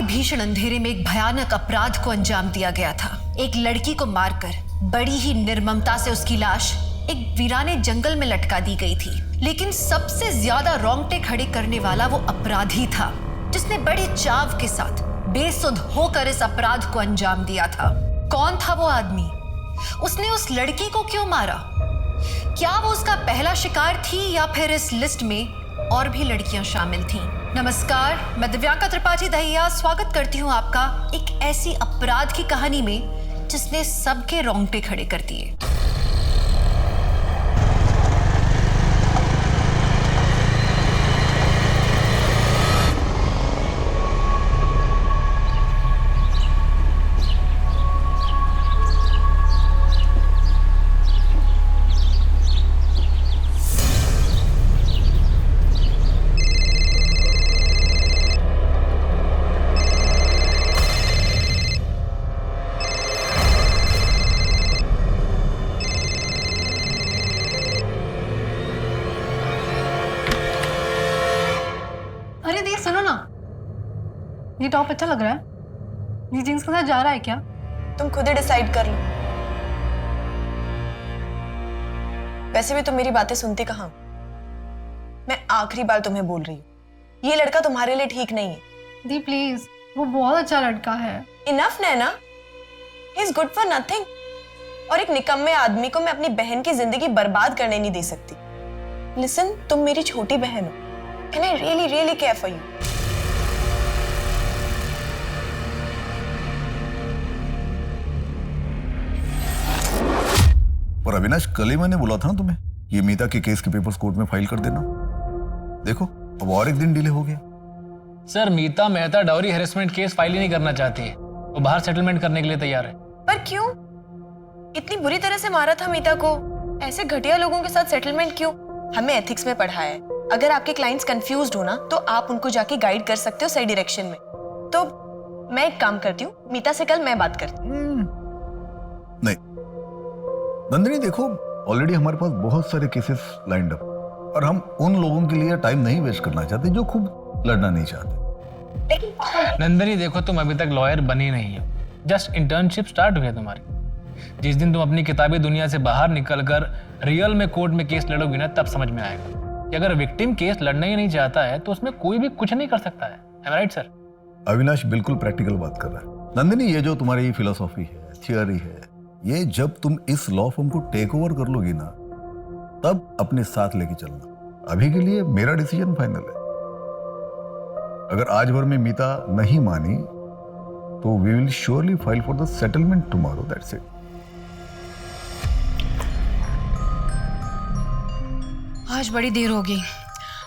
भीषण अंधेरे में एक भयानक अपराध को अंजाम दिया गया था। एक लड़की को मारकर बड़ी ही निर्ममता से उसकी लाश एक वीराने जंगल में लटका दी गई थी। लेकिन सबसे ज्यादा रोंगटे खड़े करने वाला वो अपराधी था जिसने बड़े चाव के साथ बेसुध होकर इस अपराध को अंजाम दिया था। कौन था वो आदमी? उसने उस लड़की को क्यों मारा? क्या वो उसका पहला शिकार थी या फिर इस लिस्ट में और भी लड़कियां शामिल थीं? नमस्कार, मैं दिव्यांका त्रिपाठी दहिया स्वागत करती हूँ आपका एक ऐसी अपराध की कहानी में जिसने सबके रोंगटे खड़े कर दिए। सुनो ना, ये टॉप अच्छा लग रहा है। ये जीन्स के साथ जा रहा है क्या? तुम खुद ही डिसाइड कर लो। वैसे भी तुम मेरी बातें सुनती कहाँ? मैं आखिरी बार तुम्हें बोल रही हूँ, ये लड़का तुम्हारे लिए ठीक नहीं है। दी प्लीज, वो बहुत अच्छा लड़का है। Enough Naina, he is good for nothing. और एक निकम्मे आदमी को मैं अपनी बहन की जिंदगी बर्बाद करने नहीं दे सकती। लिसन, तुम मेरी छोटी बहन हो and I really really care for you. और अविनाश, कल ही मैंने बोला था ना तुम्हें, ये मीता के केस के पेपर्स कोर्ट में फाइल कर देना। देखो, अब और एक दिन डिले हो गया। Sir, Meeta Mehta dowry harassment case file ही नहीं करना चाहती है। वो बाहर सेटलमेंट करने के लिए तैयार है। पर क्यों? इतनी बुरी तरह से मारा था मीता को, ऐसे घटिया लोगों के साथ सेटलमेंट क्यों? हमें एथिक्स में पढ़ा है, अगर आपके क्लाइंट्स कंफ्यूज्ड हो ना तो आप उनको जाके गाइड कर सकते हो सही डायरेक्शन में। तो मैं एक काम करती हूँ, मीता से कल मैं बात करती हूँ। नहीं नंदिनी, देखो ऑलरेडी हमारे पास बहुत सारे केसेस लाइंड अप और हम उन लोगों के लिए टाइम नहीं वेस्ट करना चाहते जो खूब लड़ना नहीं चाहते। नंदिनी देखो, तुम अभी तक लॉयर बनी नहीं हो, जस्ट इंटर्नशिप स्टार्ट हुई है तुम्हारी। जिस दिन तुम अपनी किताबी दुनिया से बाहर निकलकर रियल में कोर्ट में केस लड़ोगी ना, तब समझ में आएगा कि अगर विक्टिम केस लड़ना ही नहीं चाहता है तो उसमें कोई भी कुछ नहीं कर सकता है। Am I right, sir? Avinash बिल्कुल प्रैक्टिकल बात कर रहा है। नंदिनी, ये जो तुम्हारी फिलोसॉफी है, थियोरी है, ये जब तुम इस लॉ फॉर्म को टेक ओवर कर लोगी ना, तब अपने साथ लेके चलना। अभी के लिए मेरा डिसीजन फाइनल है। अगर आज भर में मीता नहीं मानी तो we will surely file for the settlement tomorrow, that's it. आज बड़ी देर हो गई।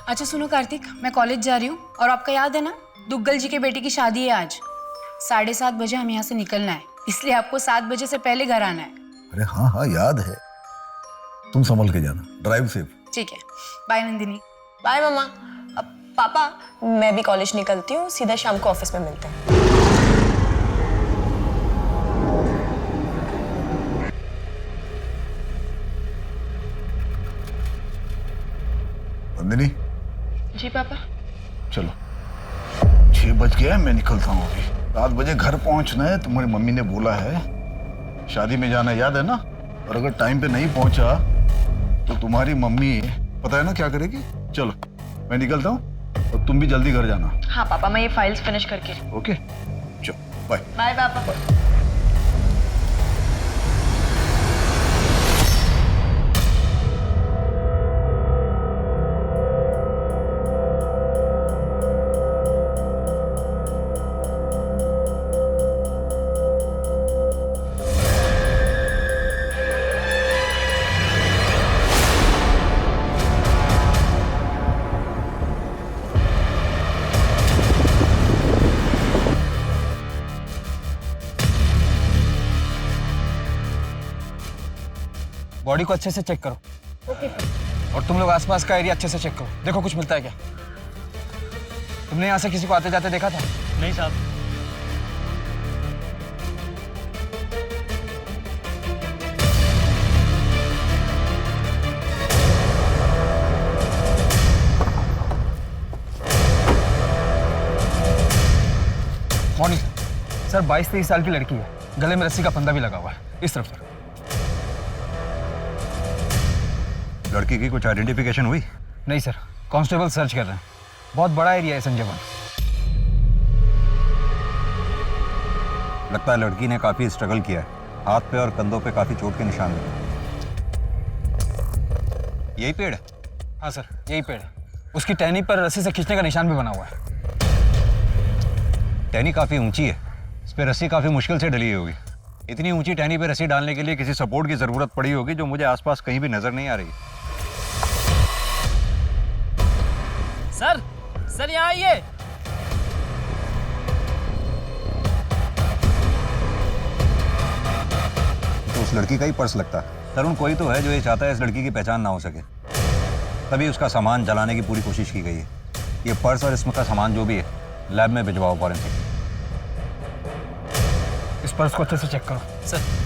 अच्छा सुनो कार्तिक, मैं कॉलेज जा रही हूँ और आपका याद है ना, दुग्गल जी के बेटे की शादी है आज। 7:30 बजे हमें यहाँ से निकलना है, इसलिए आपको 7 बजे से पहले घर आना है। अरे हाँ हाँ, याद है। तुम संभल के जाना, ड्राइव सेफ। ठीक है, बाय नंदिनी। बाय मामा। अब पापा, मैं भी कॉलेज निकलती हूँ, सीधा शाम को ऑफिस में मिलते हैं। नंदिनी। जी पापा। चलो, 6 बज गया, मैं निकलता हूँ अभी। 7 बजे घर पहुंचना है, तुम्हारी मम्मी ने बोला है। शादी में जाना याद है ना? और अगर टाइम पे नहीं पहुंचा तो तुम्हारी मम्मी पता है ना क्या करेगी। चलो मैं निकलता हूँ और तुम भी जल्दी घर जाना। हाँ पापा, मैं ये फाइल्स फिनिश करके। ओके, चलो बाय। बाय पापा। बॉडी को अच्छे से चेक करो। ओके। और तुम लोग आसपास का एरिया अच्छे से चेक करो, देखो कुछ मिलता है क्या। तुमने यहाँ से किसी को आते जाते देखा था? नहीं साहब। Morning sir. 22-23 साल की लड़की है, गले में रस्सी का फंदा भी लगा हुआ है। इस तरफ सर। लड़की की कुछ आइडेंटिफिकेशन हुई? नहीं सर, कांस्टेबल सर्च कर रहे हैं। बहुत बड़ा एरिया है संजय वन। लगता है लड़की ने काफी स्ट्रगल किया है। हाथ पे और कंधों पे काफी चोट के निशान हैं। यही पेड़ है? हाँ सर, यही पेड़ है। उसकी टहनी पर रस्सी से खींचने का निशान भी बना हुआ है। टहनी काफी ऊंची है, इस पे रस्सी काफी मुश्किल से डली होगी। इतनी ऊंची टहनी पे रस्सी डालने के लिए किसी सपोर्ट की जरूरत पड़ी होगी, जो मुझे आसपास कहीं भी नजर नहीं आ रही। सर यहाँ आइए। तो उस लड़की का ही पर्स लगता है। तरुण कोई तो है जो ये चाहता है इस लड़की की पहचान ना हो सके, तभी उसका सामान जलाने की पूरी कोशिश की गई है। ये पर्स और इसमें का सामान जो भी है लैब में भिजवाओ फॉरेंसिक। इस पर्स को अच्छे से चेक करो सर।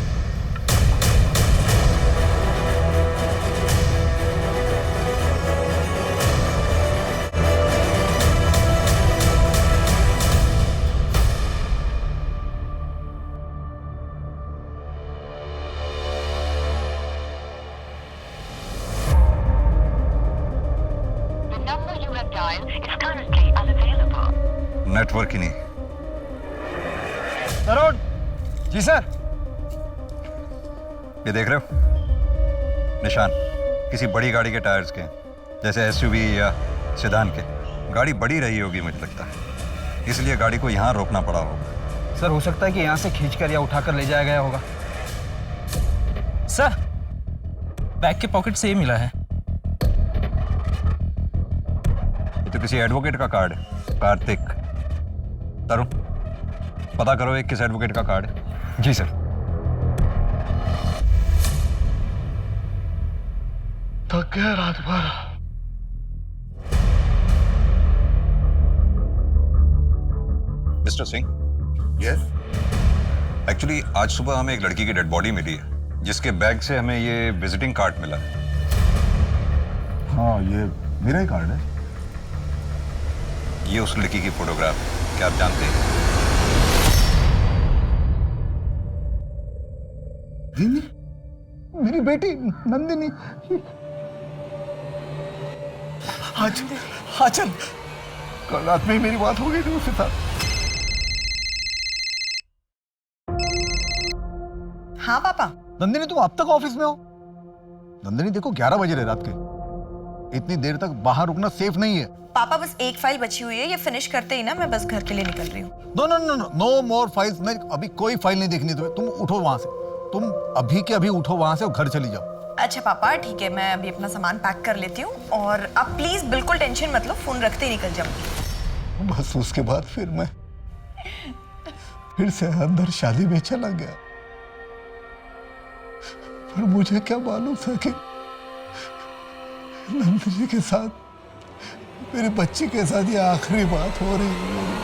नेटवर्क ही नहीं। तरुण जी सर। ये देख रहे हो निशान? किसी बड़ी गाड़ी के टायर्स के हैं, जैसे एसयूवी या सेडान के। गाड़ी बड़ी रही होगी मुझे लगता है, इसलिए गाड़ी को यहाँ रोकना पड़ा होगा। सर हो सकता है कि यहाँ से खींचकर या उठाकर ले जाया गया होगा। सर बैग के पॉकेट से ये मिला है। ये तो किसी एडवोकेट का कार्ड है, कार्तिक। तरुण पता करो एक किस एडवोकेट का कार्ड है। जी सर। थक गया रात भर। Mister Singh, yes. एक्चुअली आज सुबह हमें एक लड़की की डेड बॉडी मिली है, जिसके बैग से हमें ये विजिटिंग कार्ड मिला है। हाँ, ये मेरा ही कार्ड है। ये उस लड़की की फोटोग्राफ है, क्या आप जानते हैं? नंदिनी, मेरी बेटी नंदिनी। आज चल, कल रात में ही मेरी बात हो गई थी उसके साथ। हाँ पापा। नंदिनी तुम अब तक ऑफिस में हो? नंदिनी देखो 11 बजे रहे रात के, इतनी देर तक बाहर रुकना सेफ नहीं है। पापा बस एक फाइल बची हुई है, ये फिनिश करते ही ना मैं बस घर के लिए निकल रही हूँ। No no no no, no more files. नहीं, अभी कोई फाइल नहीं देखनी तुम्हें। तुम उठो वहां से, तुम अभी के अभी उठो वहां से और घर चली जाओ। अच्छा पापा ठीक है, मैं अभी अपना सामान पैक कर लेती हूँ और आप प्लीज बिल्कुल टेंशन मत लो, फोन रखते ही निकल जाऊंगी। बस उसके बाद फिर मैं फिर से अंदर शादी में चला गया, पर मुझे क्या मालूम था कि नंदिनी के साथ, मेरी बच्ची के साथ ये आखिरी बात हो रही है।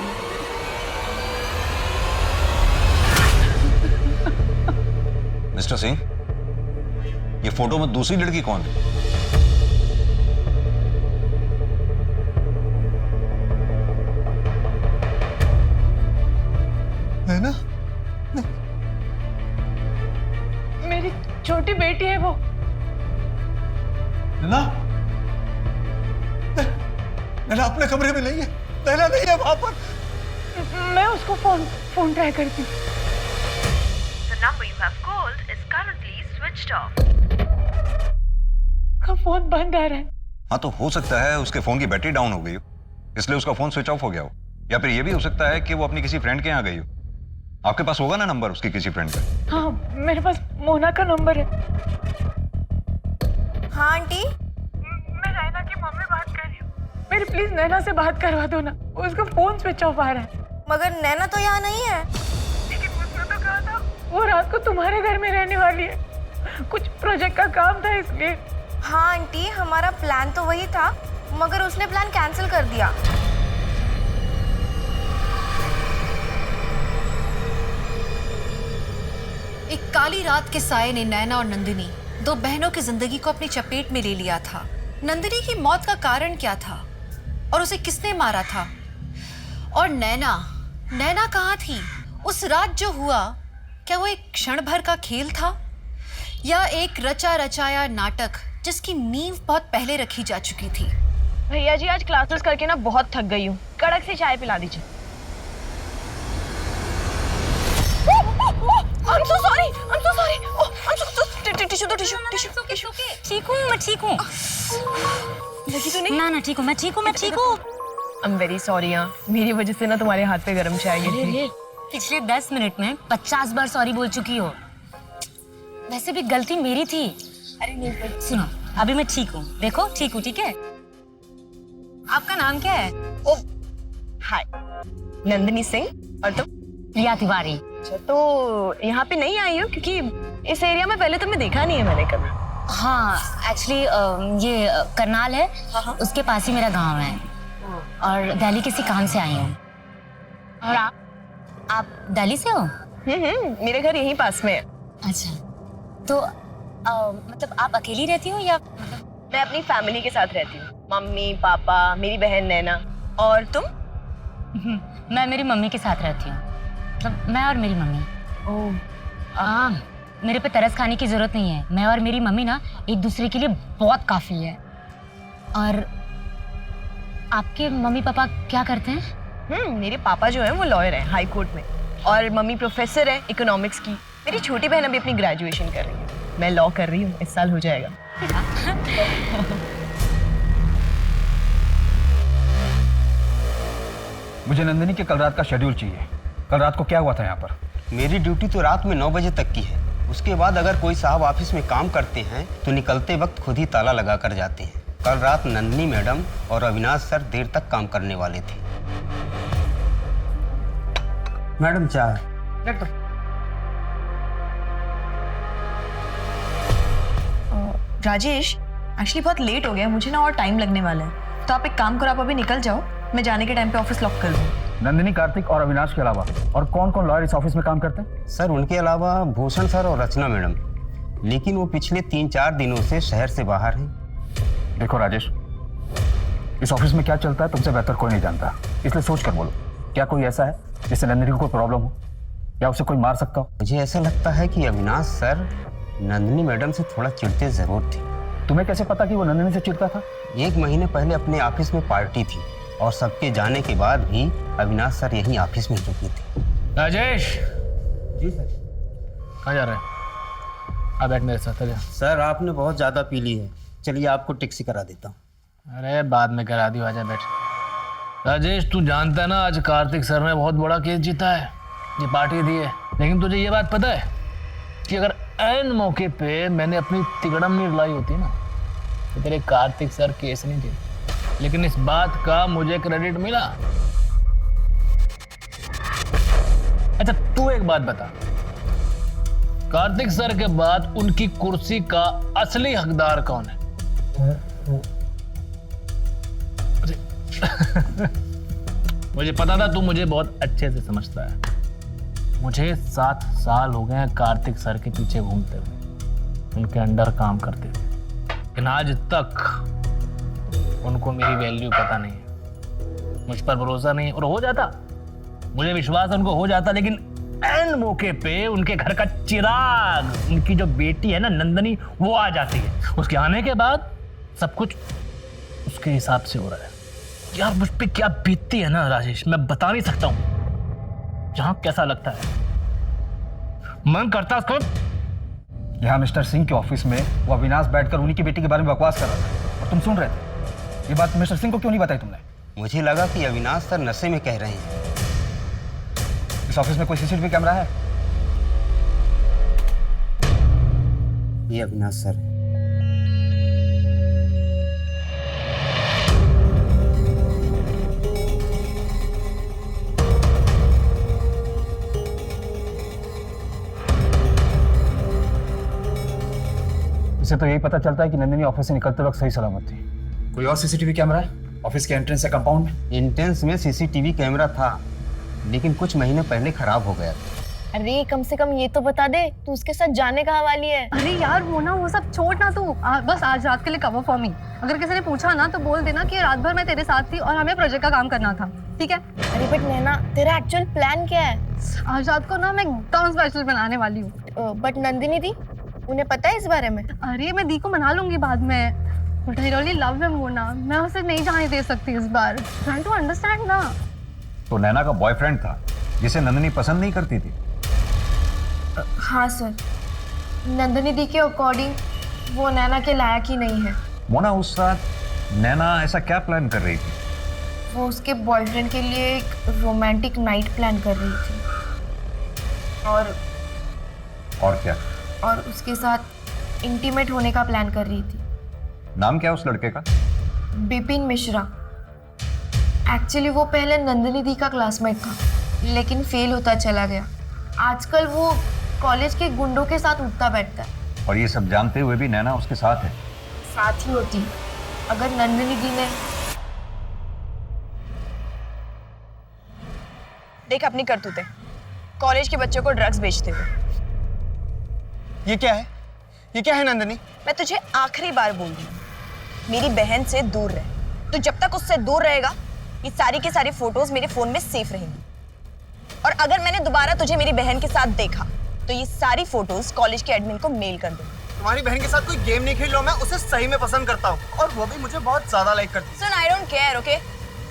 मिस्टर सिंह, ये फोटो में दूसरी लड़की कौन है? नैना? मेरी छोटी बेटी है वो। नैना? नैना अपने कमरे में नहीं है। नैना नहीं है वहां पर। मैं उसको फोन ट्राई करती हूँ। The number you have called is currently switched off. का फोन बंद आ रहा है। हाँ तो हो सकता है उसके फोन की बैटरी डाउन हो गई हो, इसलिए उसका फोन स्विच ऑफ हो गया हो। या फिर ये भी हो सकता है कि वो अपनी किसी फ्रेंड के यहाँ गई हो। आपके पास होगा ना नंबर उसकी किसी फ्रेंड का? हाँ मेरे पास मोना का नंबर है। हाँ आंटी। मैं नैना की मम्मी बात कर रही हूँ। मेरी प्लीज नैना से बात करवा दो ना, उसका फोन स्विच ऑफ आ रहा है। मगर नैना तो यहाँ नहीं है। लेकिन उसने तो कहा था वो रात को तुम्हारे घर में रहने वाली है, कुछ प्रोजेक्ट का काम था इसलिए। हाँ आंटी, हमारा प्लान तो वही था, मगर उसने प्लान कैंसिल कर दिया। एक काली रात के साये ने नैना और नंदिनी, दो बहनों की जिंदगी को अपनी चपेट में ले लिया था। नंदिनी की मौत का कारण क्या था और उसे किसने मारा था? और नैना नैना कहाँ थी? उस रात जो हुआ, क्या वो एक क्षण भर का खेल था या एक रचा रचाया नाटक जिसकी नींव बहुत पहले रखी जा चुकी थी? भैया जी आज क्लासेस करके ना बहुत थक गई हूँ, कड़क से चाय पिला दीजिए। I'm so sorry. Oh, I'm so tissue. ठीक हूँ, मैं ठीक हूँ। लगी तो नहीं? ना ठीक हूँ, मैं ठीक हूँ। I'm very sorry यार, मेरी वजह से ना तुम्हारे हाथ पे गरम चाय गिर गई। पिछले 10 मिनट में 50 बार सॉरी बोल चुकी हो। वैसे भी गलती मेरी थी। अरे नहीं, सुनो, अभी मैं ठीक हूँ। देखो, ठीक हूँ, ठीक है? आपका नाम क्या है? ओ, हाय, नंदिनी सिंह। और तुम? प्रिया तिवारी। अच्छा, तो यहाँ पे नहीं आई हो क्योंकि इस एरिया में पहले तुम्हें देखा नहीं है मैंने कभी। हाँ, एक्चुअली ये करनाल है, उसके पास ही मेरा गांव है और दिल्ली किसी काम से आई हूँ। और आप दिल्ली से हो? मेरे घर यहीं पास में है। अच्छा, तो मतलब आप अकेली रहती हो या? मैं अपनी फैमिली के साथ रहती हूँ, मम्मी पापा मेरी बहन नैना। और तुम? मैं मेरी मम्मी के साथ रहती हूँ, मतलब मैं और मेरी मम्मी। ओह, मेरे पे तरस खाने की जरूरत नहीं है। मैं और मेरी मम्मी ना एक दूसरे के लिए बहुत काफी है। और आपके मम्मी पापा क्या करते हैं? मेरे पापा जो है वो लॉयर हैं हाई कोर्ट में, और मम्मी प्रोफेसर है इकोनॉमिक्स की। मेरी छोटी बहन अभी अपनी ग्रेजुएशन कर रही है, मैं लॉ कर रही हूँ, इस साल हो जाएगा। मुझे नंदिनी के कल रात का शेड्यूल चाहिए। कल रात को क्या हुआ था यहाँ पर? मेरी ड्यूटी तो रात में 9 बजे तक की है। उसके बाद अगर कोई साहब ऑफिस में काम करते हैं तो निकलते वक्त खुद ही ताला लगा कर जाते हैं। कल रात नंदिनी मैडम और अविनाश सर देर तक काम करने वाले थे। मैडम चाय। राजेश, एक्चुअली बहुत लेट हो गया, मुझे ना और टाइम लगने वाला है, तो आप एक काम करो, आप अभी निकल जाओ, मैं जाने के टाइम पे ऑफिस लॉक कर दूँ। नंदिनी, कार्तिक और अविनाश के अलावा और कौन कौन लॉयर इस ऑफिस में काम करते हैं? सर उनके अलावा भूषण सर और रचना मैडम, लेकिन वो पिछले 3-4 दिनों से शहर से बाहर हैं। देखो राजेश, इस ऑफिस में क्या चलता है तुमसे बेहतर कोई नहीं जानता, इसलिए सोच कर बोलो, क्या कोई ऐसा है जिससे नंदिनी को कोई प्रॉब्लम हो या उसे कोई मार सकता हो? मुझे ऐसा लगता है कि अविनाश सर नंदिनी मैडम से थोड़ा चिढ़ते जरूर थे। तुम्हें कैसे पता कि वो नंदिनी से चिढ़ता था? 1 महीने पहले अपने ऑफिस में पार्टी थी और सबके जाने के बाद भी अविनाश सर यहीं ऑफिस में रुकी थी। राजेश। जी सर। कहाँ जा रहा है? आ बैठ मेरे साथ। आजा। सर आपने बहुत ज़्यादा पी ली है, चलिए आपको टैक्सी करा देता हूँ। अरे बाद में करा दियो, आजा बैठ। राजेश, तू जानता है ना आज कार्तिक सर ने बहुत बड़ा केस जीता है, ये पार्टी दी है, लेकिन तुझे ये बात पता है कि अगर ऐन मौके पे मैंने अपनी तिगड़म नहीं लाई होती ना तो तेरे कार्तिक सर केस नहीं जीते। लेकिन इस बात का मुझे क्रेडिट मिला। अच्छा तू एक बात बता, कार्तिक सर के बाद उनकी कुर्सी का असली हकदार कौन है? मुझे पता था तू मुझे बहुत अच्छे से समझता है। मुझे 7 साल हो गए हैं कार्तिक सर के पीछे घूमते हुए, उनके अंडर काम करते हुए, लेकिन आज तक उनको मेरी वैल्यू पता नहीं है, मुझ पर भरोसा नहीं है। और हो जाता, मुझे विश्वास है उनको हो जाता, लेकिन ऐन मौके पे उनके घर का चिराग, उनकी जो बेटी है ना नंदनी, वो आ जाती है। उसके आने के बाद सब कुछ उसके हिसाब से हो रहा है। यार मुझ पे क्या बीतती है ना राजेश, मैं बता नहीं सकता हूँ। जहां कैसा लगता है, मन करता उसको। यहाँ मिस्टर सिंह के ऑफिस में वो अविनाश बैठकर उन्हीं की बेटी के बारे में बकवास कर रहा था और तुम सुन रहे थे। ये बात मिस्टर सिंह को क्यों नहीं बताई तुमने? मुझे लगा कि अविनाश सर नशे में कह रहे हैं। इस ऑफिस में कोई सीसीटीवी कैमरा है? ये अविनाश सर है। इससे तो यही पता चलता है कि नंदिनी ऑफिस से निकलते वक्त सही सलामत थी। कोई और सीसीटीवी कैमरा है ऑफिस के एंट्रेंस या कंपाउंड में? एंट्रेंस में सीसीटीवी कैमरा था, लेकिन कुछ महीने पहले खराब हो गया था। अरे कम से कम ये तो बता दे, तू उसके साथ जाने का हवाली है। अरे यार वो सब छोड़ ना तू, बस आज रात के लिए कवर फॉर मी। अगर किसी ने पूछा ना तो बोल देना कि रात भर मैं तेरे साथ थी और हमें प्रोजेक्ट का काम करना था। ठीक है? अरे बट नैना, तेरा एक्चुअल प्लान क्या है? आज रात को ना मैं एकदम स्पेशल बनाने वाली हूँ। बट नंदिनी दी, उन्हें पता है इस बारे में? अरे मैं दी को मना लूंगी बाद में। But I really love him Mona, मैं उसे नहीं जाने दे सकती इस बार। ट्राई टू अंडरस्टैंड ना। तो नैना का बॉयफ्रेंड था जिसे नंदिनी पसंद नहीं करती थी? हाँ सर, नंदिनी दी के अकॉर्डिंग वो नैना के लायक ही नहीं है। मोना, उस रात नैना ऐसा क्या प्लान कर रही थी? वो उसके बॉयफ्रेंड के लिए एक रोमांटिक नाइट प्लान कर रही थी और क्या? और उसके साथ इंटीमेट होने का प्लान कर रही थी। नाम क्या उस लड़के का? बिपिन मिश्रा। एक्चुअली वो पहले नंदिनी दी का क्लासमेट था, लेकिन फेल होता चला गया। आजकल वो कॉलेज के गुंडों के साथ उठता बैठता है। और ये सब जानते हुए भी नैना उसके साथ है? साथ ही होती अगर नंदिनी दी ने देख अपनी करतूतें, कॉलेज के बच्चों को ड्रग्स बेचते हुए। ये क्या है? ये क्या है नंदिनी? मैं तुझे आखिरी बार बोल रही हूँ, मेरी बहन से दूर रह। तो जब तक उससे दूर रहेगा, ये सारी की सारी फोटोज मेरे फोन में सेफ रहेंगी। और अगर मैंने दोबारा तुझे मेरी बहन के साथ देखा, तो ये सारी फोटोज कॉलेज के एडमिन को मेल कर दूंगी। तुम्हारी बहन के साथ कोई गेम नहीं खेल रहा हूं, मैं उसे सही में पसंद करता हूँ और वो भी मुझे बहुत ज्यादा लाइक करती है। सुन, आई डोंट केयर, ओके?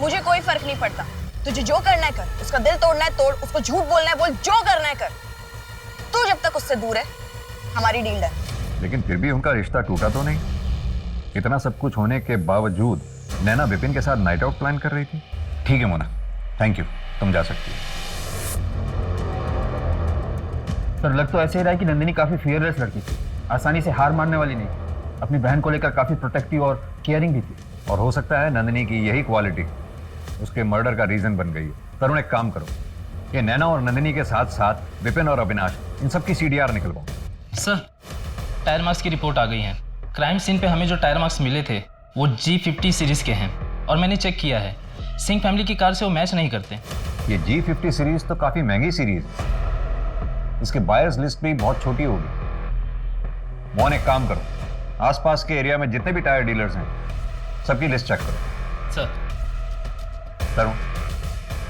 मुझे कोई फर्क नहीं पड़ता। तुझे जो करना है कर, उसका दिल तोड़ना है तोड़, उसको झूठ बोलना है बोल, जो करना है कर। तू जब तक उससे दूर है, हमारी डील डन। लेकिन फिर भी उनका रिश्ता टूटा तो नहीं? इतना सब कुछ होने के बावजूद नैना विपिन के साथ नाइट आउट प्लान कर रही थी। ठीक है मोना, थैंक यू, तुम जा सकती हो। सर लग तो ऐसे ही रहा है कि नंदिनी काफी फियरलेस लड़की थी, आसानी से हार मानने वाली नहीं। अपनी बहन को लेकर काफी प्रोटेक्टिव और केयरिंग भी थी। और हो सकता है नंदिनी की यही क्वालिटी उसके मर्डर का रीजन बन गई है। तरुण, एक काम करो, ये नैना और नंदिनी के साथ साथ विपिन और अविनाश, इन सब की CDR निकलवाओ। सर, टायर मार्क्स की रिपोर्ट आ गई है। क्राइम सीन पे हमें जो टायर मार्क्स मिले थे वो G50 सीरीज के हैं और मैंने चेक किया है, सिंह फैमिली की कार से वो मैच नहीं करते। ये G50 सीरीज तो काफी महंगी सीरीज है, इसके बायर्स लिस्ट भी बहुत छोटी होगी। मोहन, एक काम करो, आसपास के एरिया में जितने भी टायर डीलर्स हैं सबकी लिस्ट चेक करो। सर। तरुण,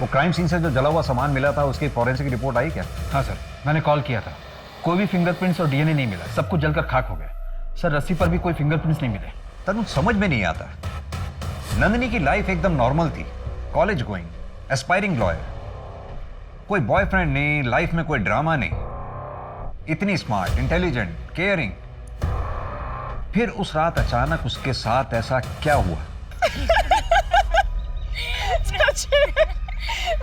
वो क्राइम सीन से जो जला हुआ सामान मिला था उसकी फॉरेंसिक रिपोर्ट आई क्या? हाँ सर, मैंने कॉल किया था। कोई भी फिंगरप्रिंट्स और DNA नहीं मिला, सब कुछ जलकर खाक हो गया। सर रस्सी पर भी कोई फिंगरप्रिंट्स नहीं मिले। तरुण, समझ में नहीं आता, नंदिनी की लाइफ एकदम नॉर्मल थी, कॉलेज गोइंग, एस्पायरिंग लॉयर, कोई बॉयफ्रेंड नहीं, लाइफ में कोई ड्रामा नहीं, इतनी स्मार्ट, इंटेलिजेंट, केयरिंग। फिर उस रात अचानक उसके साथ ऐसा क्या हुआ?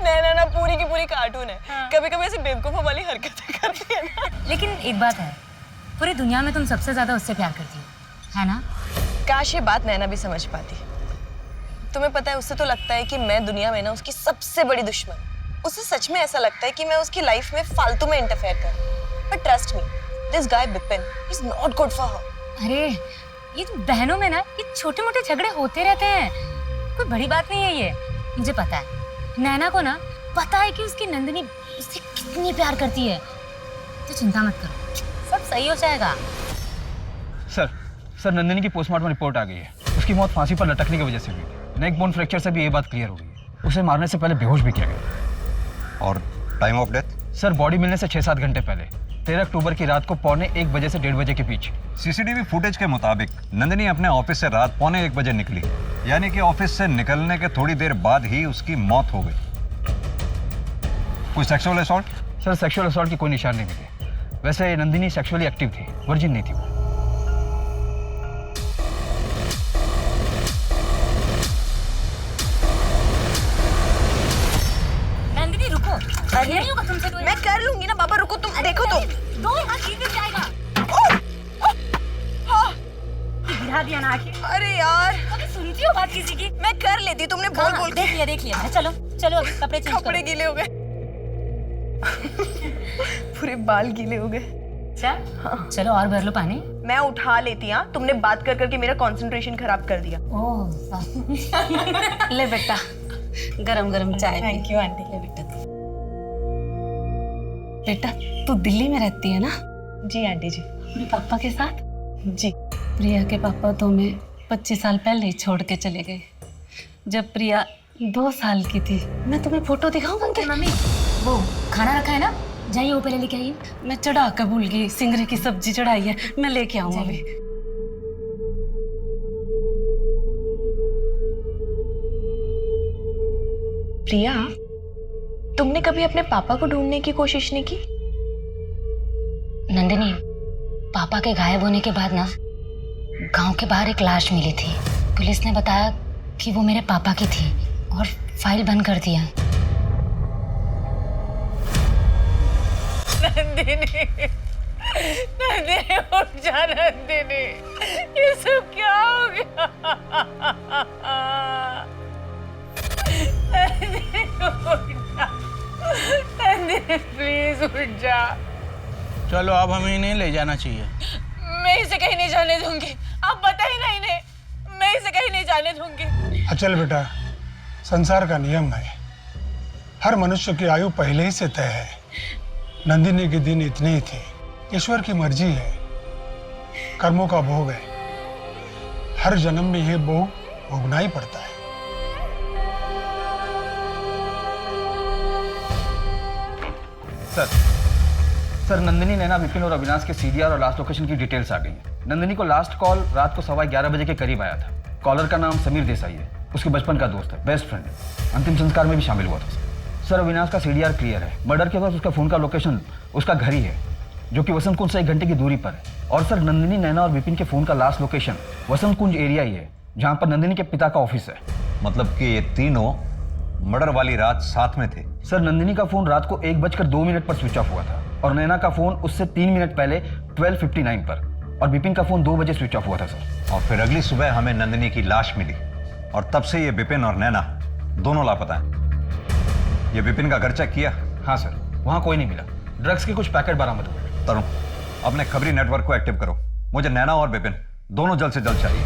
नैना ना पूरी की पूरी कार्टून है। हाँ। कभी कभी ऐसी बेवकूफों वाली हरकतें करती है ना। लेकिन एक बात है, पूरी दुनिया में तुम सबसे ज्यादा उससे प्यार करती हो, है ना? काश ये बात नैना भी समझ पाती। तुम्हें पता है, उससे तो लगता है कि मैं दुनिया में ना उसकी सबसे बड़ी दुश्मन। उसे सच में ऐसा लगता है कि मैं उसकी लाइफ में फालतू में इंटरफेयर कर रही हूं। But trust me, this guy Bipin is not good for her. अरे ये तो बहनों में ना ये छोटे मोटे झगड़े होते रहते हैं, कोई बड़ी बात नहीं है ये। मुझे पता है, नैना को ना पता है कि उसकी नंदिनी उससे कितनी प्यार करती है, तो चिंता मत करो, सब सही हो जाएगा। सर नंदिनी की पोस्टमार्टम रिपोर्ट आ गई है। उसकी मौत फांसी पर लटकने की वजह से हुई थी। नेक बोन फ्रैक्चर से भी ये बात क्लियर हो गई है। उसे मारने से पहले बेहोश भी किया गया। और time of death? Sir body मिलने से 6-7 घंटे पहले, 13 अक्टूबर की रात को 1:45 बजे से 1:30 बजे के बीच। CCTV फुटेज के मुताबिक नंदिनी अपने ऑफिस से रात 1:45 बजे निकली, यानी कि ऑफिस से निकलने के थोड़ी देर बाद ही उसकी मौत हो गई। कोई sexual assault? Sir sexual assault की कोई निशान नहीं मिले। वैसे नंदिनी सेक्सुअली एक्टिव थी, वर्जिन नहीं थी वो। नंदिनी रुको, अरे नहीं होगा तुमसे। मैं कर लूंगी ना बाबा, रुको तुम, देखो तुम। दो हाथ सीधे जाएगा। गिरा दिया ना आखिर। अरे यार, कभी सुनती हो बात किसी की? मैं कर लेती, तुमने बोल बोल के। देख लिया। चलो चलो अभी कपड़े चेंज करो। कपड़े गीले हो गए। पूरे बाल गीले हो गए। अच्छा चलो और भर लो पानी। मैं उठा लेती। हाँ, तुमने बात कर करके मेरा कंसंट्रेशन खराब कर दिया। ले बेटा, गरम गरम चाय। Thank you aunty. ले बेटा, बेटा तू दिल्ली में रहती है ना? जी आंटी जी। अपने पापा के साथ? जी। प्रिया के पापा तो हमें 25 साल पहले ही छोड़ के चले गए। जब प्रिया 2 साल की थी। मैं तुम्हें फोटो दिखाऊं उनके? मम्मी वो खाना रखा है ना, जाइए वो पहले लेके आइए। मैं चढ़ा कर भूल गई, सिंगरे की सब्जी चढ़ाई है, मैं लेके आऊँ अभी। प्रिया, तुमने कभी अपने पापा को ढूंढने की कोशिश नहीं की? नंदिनी, पापा के गायब होने के बाद ना गांव के बाहर एक लाश मिली थी। पुलिस ने बताया कि वो मेरे पापा की थी और फाइल बंद कर दिया। नंदिनी, नंदिनी उठ जा नंदिनी, ये सब क्या हो गया? नंदिनी उठ जा, नंदिनी प्लीज उठ जा। चलो अब हमें इन्हें ले जाना चाहिए। मैं इसे कहीं नहीं जाने दूंगी, आप बताइए ना इन्हें, मैं इसे कहीं नहीं जाने दूंगी। अचल बेटा, संसार का नियम है, हर मनुष्य की आयु पहले ही से तय है। नंदिनी के दिन इतने ही थे, ईश्वर की मर्जी है, कर्मों का भोग है, हर जन्म में यह भोग भोगना ही पड़ता है। सर नंदिनी, नैना, विपिन और अविनाश के सीडीआर और लास्ट लोकेशन की डिटेल्स आ गई हैं। नंदिनी को लास्ट कॉल रात को 11:15 बजे के करीब आया था। कॉलर का नाम समीर देसाई है, उसके बचपन का दोस्त है, बेस्ट फ्रेंड है, अंतिम संस्कार में भी शामिल हुआ था। सर अविनाश का सीडीआर क्लियर है। मर्डर के बाद उसका फोन का लोकेशन उसका घर ही है, जो कि वसंत कुंज से 1 घंटे की दूरी पर है। और सर नंदिनी, नैना और विपिन के फोन का लास्ट लोकेशन वसंत कुंज एरिया ही है, जहाँ पर नंदिनी के पिता का ऑफिस है। मतलब कि ये तीनों मर्डर वाली रात साथ में थे? सर नंदिनी का फोन रात को 1:02 पर स्विच ऑफ हुआ था और नैना का फोन उससे 3 मिनट पहले 12:59 पर, और विपिन का फोन 2 बजे स्विच ऑफ हुआ था सर। और फिर अगली सुबह हमें नंदिनी की लाश मिली और तब से ये विपिन और नैना दोनों लापता हैं। ये विपिन का घर चेक किया? हाँ सर, वहाँ कोई नहीं मिला। ड्रग्स के कुछ पैकेट बरामद हुए। तरुण, अपने खबरी नेटवर्क को एक्टिव करो। मुझे नैना और विपिन दोनों जल्द से जल्द चाहिए।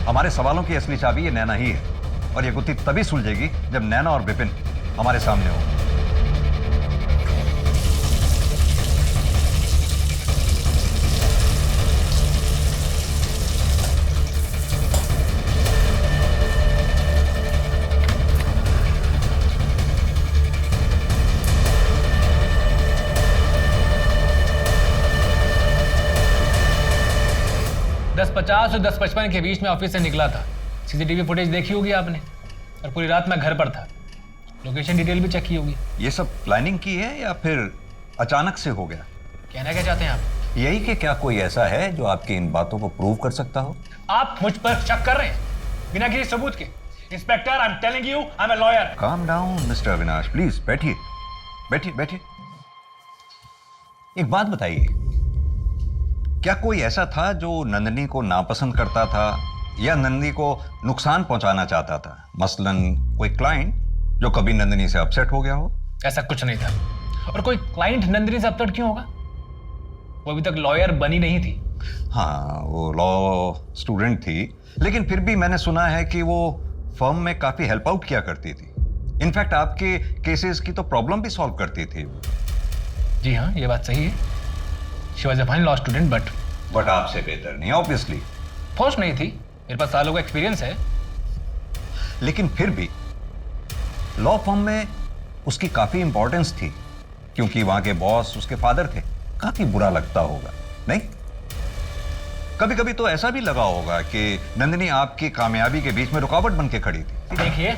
हमारे सवालों की असली चाबी ये नैना ही है, और ये गुत्थी तभी सुलझेगी जब नैना और विपिन हमारे सामने हो। दस 50 और 10:55 के बीच में ऑफिस से निकला था। सीसीटीवी फुटेज देखी होगी आपने, और पूरी रात मैं घर पर था। लोकेशन डिटेल भी चेक की होगी। ये सब प्लानिंग की है या फिर अचानक से हो गया? कहना क्या चाहते हैं आप? यही कि क्या कोई ऐसा है जो आपकी इन बातों को प्रूव कर सकता हो? आप मुझ पर शक कर रहे हैं बिना किसी सबूत के। Inspector, I am telling you, I am a lawyer. Calm down mister Avinash, please बैठिए बैठिए बैठिए। एक बात बताइए, क्या कोई ऐसा था जो नंदिनी को नापसंद करता था या नंदिनी को नुकसान पहुंचाना चाहता था? मसलन कोई क्लाइंट जो कभी नंदिनी से अपसेट हो गया हो? ऐसा कुछ नहीं था। और कोई क्लाइंट नंदिनी से अपसेट क्यों होगा? वो अभी तक लॉयर बनी नहीं थी। हाँ, वो लॉ स्टूडेंट थी, लेकिन फिर भी मैंने सुना है कि वो फर्म में काफी हेल्प आउट किया करती थी। इनफैक्ट आपके केसेस की तो प्रॉब्लम भी सॉल्व करती थी। जी हाँ, ये बात सही है। She was a fine law student, but आपसे बेहतर नहीं ऑब्वियसली। पोस्ट नहीं थी, मेरे पास सालों का एक्सपीरियंस है। लेकिन फिर भी लॉ फर्म में उसकी काफी इंपॉर्टेंस थी, क्योंकि वहां के बॉस उसके फादर थे। काफी बुरा लगता होगा, नहीं? कभी कभी तो ऐसा भी लगा होगा कि नंदिनी आपकी कामयाबी के बीच में रुकावट बन के खड़ी थी। देखिए,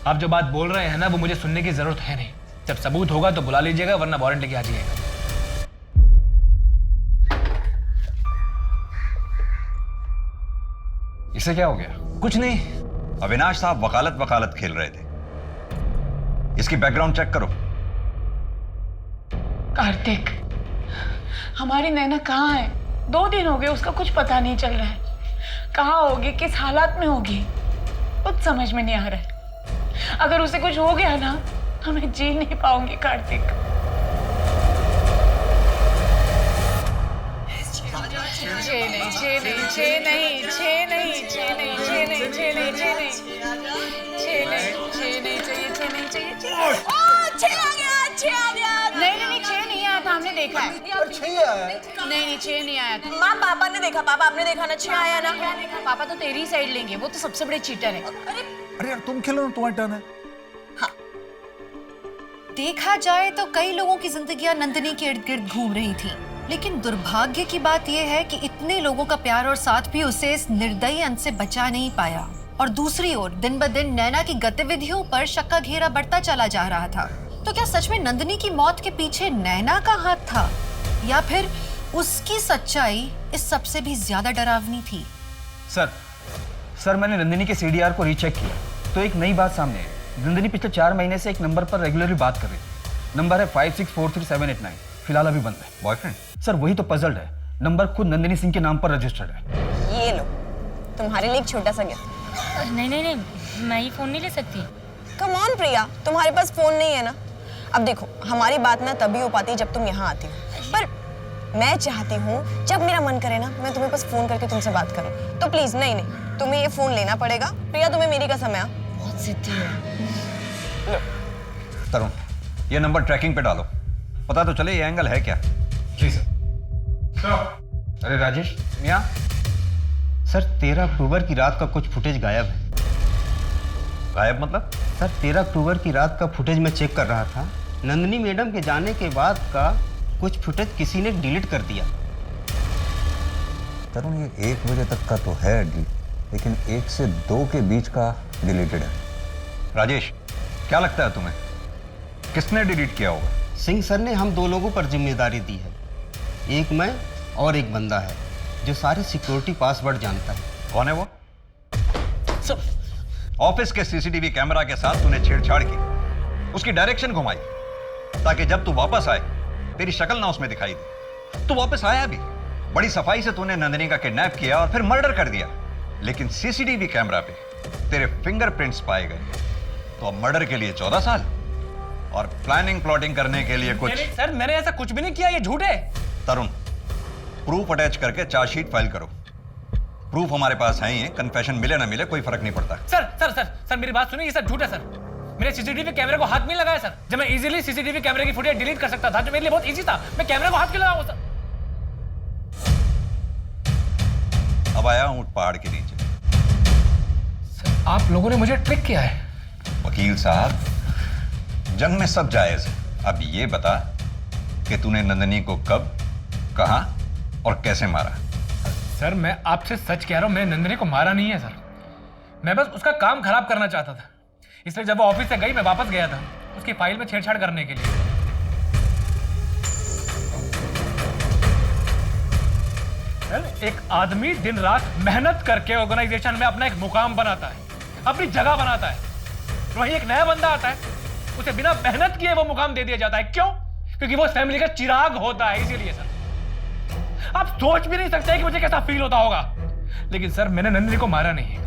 आप जो बात बोल रहे हैं ना, वो मुझे सुनने की जरूरत है नहीं। जब सबूत होगा तो बुला लीजिएगा, वरना वारंट लेके आ जाइएगा। इसे क्या हो गया? कुछ नहीं, अविनाश साहब वकालत खेल रहे थे। इसकी बैकग्राउंड चेक करो। कार्तिक, हमारी नैना कहाँ है? 2 दिन हो गए, उसका कुछ पता नहीं चल रहा है। कहाँ होगी, किस हालात में होगी, कुछ समझ में नहीं आ रहा है। अगर उसे कुछ हो गया ना तो मैं जी नहीं पाऊंगी कार्तिक। नहीं, 6 नहीं आया था, हमने देखा है। नहीं, 6 नहीं आया था। माँ, पापा ने देखा। पापा, आपने देखा ना? 6 आया ना? पापा तो तेरी ही साइड लेंगे, वो तो सबसे बड़े चीटर है। अरे अरे यार तुम खेलो ना, तुम्हारी टर्न है। देखा जाए तो कई लोगों की जिंदगियां नंदिनी के इर्द गिर्द घूम रही थी, लेकिन दुर्भाग्य की बात यह है कि इतने लोगों का प्यार और साथ भी उसे इस निर्दयी अंत से बचा नहीं पाया। और दूसरी ओर दिन ब दिन नैना की गतिविधियों पर शक का घेरा बढ़ता चला जा रहा था। तो क्या सच में नंदिनी की मौत के पीछे नैना का हाथ था, या फिर उसकी सच्चाई इस सबसे भी ज्यादा डरावनी थी? सर मैंने नंदिनी के सीडीआर को रीचेक किया तो एक नई बात सामने आई। नंदिनी पिछले 4 महीने से एक नंबर पर रेगुलरली बात कर रही थी। नंबर है 5643-789। फिलहाल अभी बंद है। बॉयफ्रेंड? सर वही तो पजल्ड है। नंबर खुद नंदिनी सिंह के नाम पर रजिस्टर्ड है। ये लो, तुम्हारे लिए एक छोटा सा गिफ्ट। नहीं, मैं ये फ़ोन नहीं ले सकती। कम ऑन प्रिया, तुम्हारे पास फोन नहीं है ना? अब देखो, हमारी बात ना तभी हो पाती है जब तुम यहाँ आती हो, पर मैं चाहती हूँ जब मेरा मन करे ना मैं तुम्हें बस फोन करके तुमसे बात करूँ। तो प्लीज नहीं, तुम्हें ये फोन लेना पड़ेगा। प्रिया तुम्हें मेरी कसम है। बहुत जिद्दी है। तरुण, ये नंबर ट्रैकिंग पे डालो, पता तो चले ये एंगल है क्या। जी सर। अरे राजेश, मियाँ। सर 13 अक्टूबर की रात का कुछ फुटेज गायब है। गायब मतलब? सर 13 अक्टूबर की रात का फुटेज मैं चेक कर रहा था। नंदिनी मैडम के जाने के बाद का कुछ फुटेज किसी ने डिलीट कर दिया। तरुण, ये 1 बजे तक का तो है डिलीट, लेकिन 1 से 2 के बीच का डिलीटेड है। राजेश, क्या लगता है तुम्हें किसने डिलीट किया होगा? सिंह सर ने हम 2 लोगों पर जिम्मेदारी दी है। एक मैं और एक बंदा है जो सारे सिक्योरिटी पासवर्ड जानता है। कौन है वो? ऑफिस के सीसीटीवी कैमरा के साथ तूने छेड़छाड़ की, उसकी डायरेक्शन घुमाई ताकि जब तू वापस आए तेरी शक्ल ना उसमें दिखाई दे। तू वापस आया भी, बड़ी सफाई से तूने नंदिनी का किडनैप किया और फिर मर्डर कर दिया, लेकिन सीसीटीवी कैमरा पे तेरे फिंगरप्रिंट्स पाए गए। तो अब मर्डर के लिए 14 साल और प्लानिंग प्लॉटिंग करने के लिए कुछ। सर मैंने ऐसा कुछ भी नहीं किया, ये झूठ है। तरुण, प्रूफ अटैच करके चार्जशीट फाइल करो। प्रूफ हमारे पास है ही है, कन्फेशन मिले ना मिले कोई फर्क नहीं पड़ता। सर मेरी बात सुनिए, ये सब झूठ है सर। मैंने सीसीटीवी कैमरे को हाथ नहीं लगाया सर। जब मैं इजीली सीसीटीवी कैमरे की फुटेज डिलीट कर सकता था, जो मेरे लिए बहुत इजी था, मैं कैमरे को हाथ क्यों लगाऊं सर? अब आया ऊंट पहाड़ के नीचे। सर आप लोगों ने मुझे ट्रिक किया है। वकील साहब, जंग में सब जायज है। अब ये बता कि तूने नंदिनी को कब, कहां और कैसे मारा? सर मैं आपसे सच कह रहा हूं, मैंने नंदिनी को मारा नहीं है सर। मैं बस उसका काम खराब करना चाहता था, इसलिए जब वो ऑफिस से गई मैं वापस गया था उसकी फाइल में छेड़छाड़ करने के लिए। सर एक आदमी दिन रात मेहनत करके ऑर्गेनाइजेशन में अपना एक मुकाम बनाता है, अपनी जगह बनाता है, वहीं एक नया बंदा आता है, उसे बिना मेहनत किए वो मुकाम दे दिया जाता है। क्यों? क्योंकि वो फैमिली का चिराग होता है, इसीलिए सर। आप सोच भी नहीं सकते कि मुझे कैसा फील होता होगा। लेकिन सर मैंने नंदिनी को मारा नहीं है,